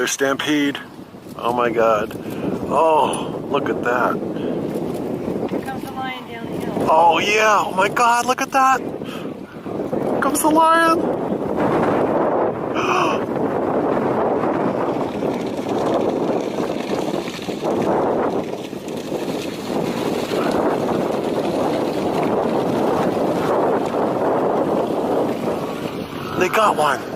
another stampede. Oh my God. Oh, look at that. Here comes the lion down the hill. Oh yeah, oh my God, look at that. Here comes the lion. They got one.